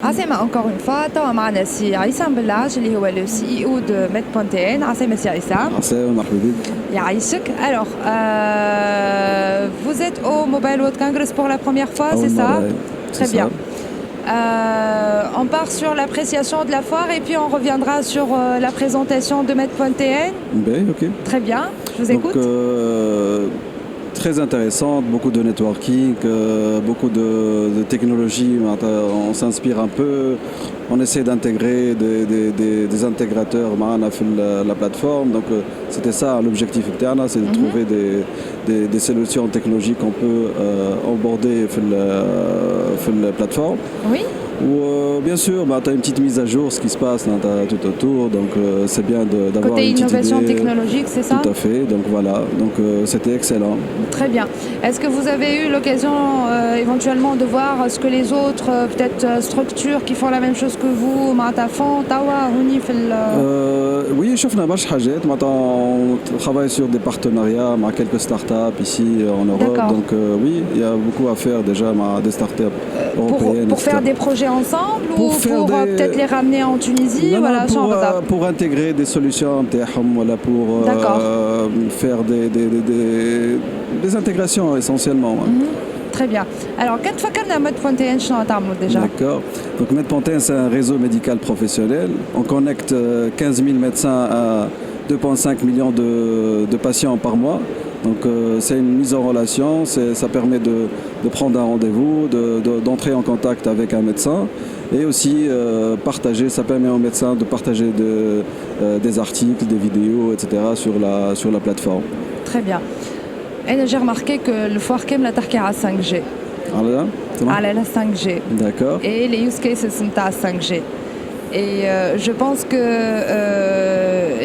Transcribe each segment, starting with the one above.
عسلامة encore une fois توا معنا سي عصام بلاج اللي هو لو سي او دو Med.tn. عسلامة سي عصام. عسلامة مرحبا بك. يعيشك. Alors vous êtes au Mobile World Congress pour la première fois, c'est ça? Très bien. On part sur l'appréciation de la foire et puis on reviendra sur la présentation de Med.tn. Ben, ok. Très bien, je vous écoute. Très intéressante, beaucoup de networking, beaucoup de technologies. On s'inspire un peu, on essaie d'intégrer des intégrateurs la plateforme. Donc c'était ça l'objectif interne, c'est de trouver des solutions technologiques qu'on peut onboarder sur la plateforme. Oui. Ou bien sûr, tu as une petite mise à jour, ce qui se passe tout autour, donc c'est bien d'avoir côté une petite innovation idée. Technologique, c'est ça? Tout à fait, donc voilà, donc c'était excellent. Très bien. Est-ce que vous avez eu l'occasion éventuellement de voir ce que les autres peut-être structures qui font la même chose que vous font oui, شفنا برشا حاجات. On travaille sur des partenariats avec quelques startups ici en Europe. Donc oui, il y a beaucoup à faire déjà avec des startups européennes. Pour faire des projets ensemble ou pour peut-être les ramener en Tunisie? Non, voilà, pour intégrer des solutions voilà, pour faire des intégrations essentiellement. Très bien. Alors, qu'est-ce que vous Med.tn déjà? D'accord. Donc Med.tn, c'est un réseau médical professionnel. On connecte 15 000 médecins à 2,5 millions de patients par mois. Donc c'est une mise en relation, ça permet de prendre un rendez-vous, d'entrer en contact avec un médecin et aussi partager, ça permet aux médecins de partager des articles, des vidéos, etc. sur la plateforme. Très bien. Et j'ai remarqué que le foire Kem la tarka à 5G. À la 5G. D'accord. Et les use cases sont à 5G. Et je pense que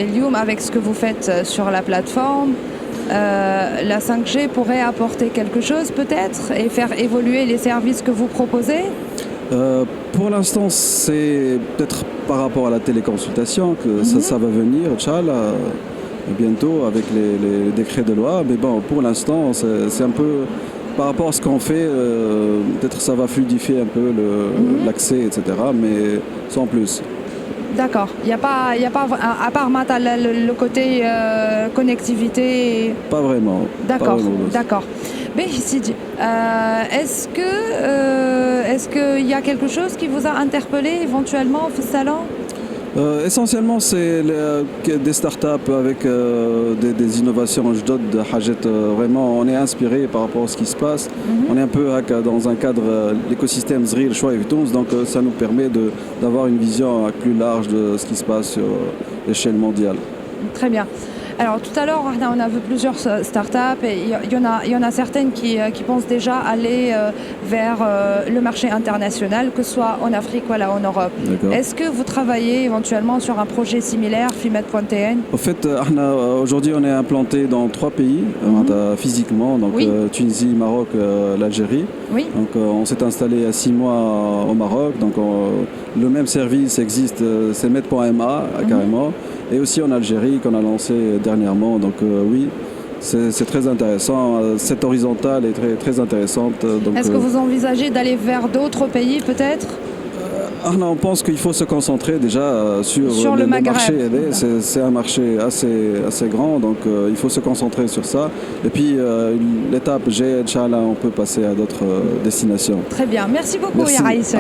Elium, avec ce que vous faites sur la plateforme, la 5G pourrait apporter quelque chose peut-être et faire évoluer les services que vous proposez? Pour l'instant, c'est peut-être par rapport à la téléconsultation que ça va venir, Inch'Allah, bientôt avec les décrets de loi. Mais bon, pour l'instant, c'est un peu par rapport à ce qu'on fait, peut-être ça va fluidifier un peu l'accès, etc. Mais sans plus. D'accord. Il n'y a pas, à part le côté connectivité. Pas vraiment. D'accord. D'accord. Mais est-ce qu'il y a quelque chose qui vous a interpellé éventuellement au salon? Essentiellement, c'est des startups avec des innovations. Je donne vraiment, on est inspiré par rapport à ce qui se passe. On est un peu dans un cadre, l'écosystème Zril, Choix et Touns, donc ça nous permet d'avoir une vision plus large de ce qui se passe sur l'échelle mondiale. Très bien. Alors tout à l'heure, on a vu plusieurs startups et il y en a certaines qui pensent déjà aller vers le marché international, que ce soit en Afrique ou en Europe. Est-ce que vous travaillez éventuellement sur un projet similaire, Med.tn? En fait, aujourd'hui, on est implanté dans 3 pays physiquement, donc Tunisie, Maroc, l'Algérie. Oui. Donc on s'est installé il y a 6 mois au Maroc. Donc le même service existe, c'est Med.ma carrément. Et aussi en Algérie qu'on a lancé dernièrement. Donc oui, c'est très intéressant. Cette horizontale est très, très intéressante. Est-ce que vous envisagez d'aller vers d'autres pays peut-être? On pense qu'il faut se concentrer déjà sur le marché. C'est un marché assez grand, donc il faut se concentrer sur ça. Et puis l'étape G, Inch'Allah, on peut passer à d'autres destinations. Très bien. Merci beaucoup, Yaïs.